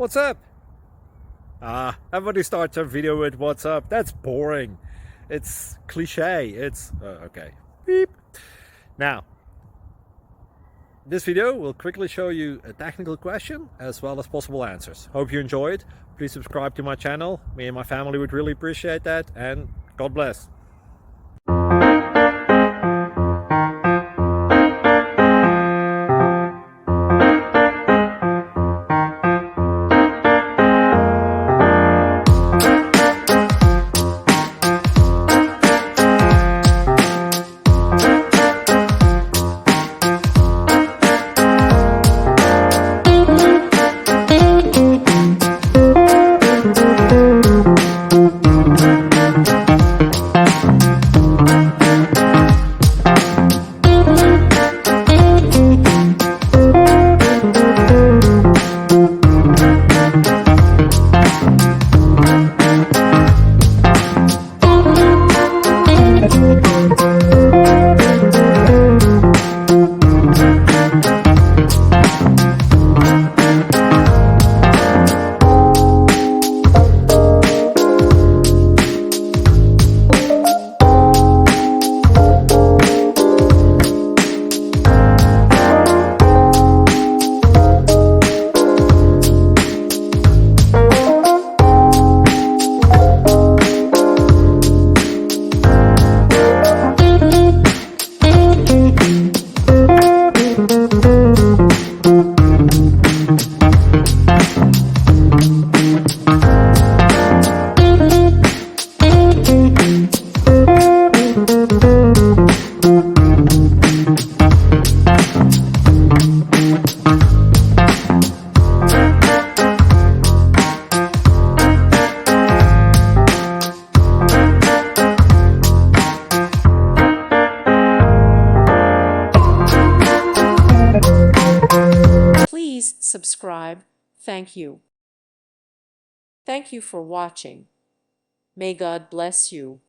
What's up? Everybody starts their video with what's up. That's boring. It's cliche. It's okay. Beep. Now, this video will quickly show you a technical question as well as possible answers. Hope you enjoyed. Please subscribe to my channel. Me and my family would really appreciate that, and God bless. Please subscribe. Thank you. Thank you for watching. May God bless you.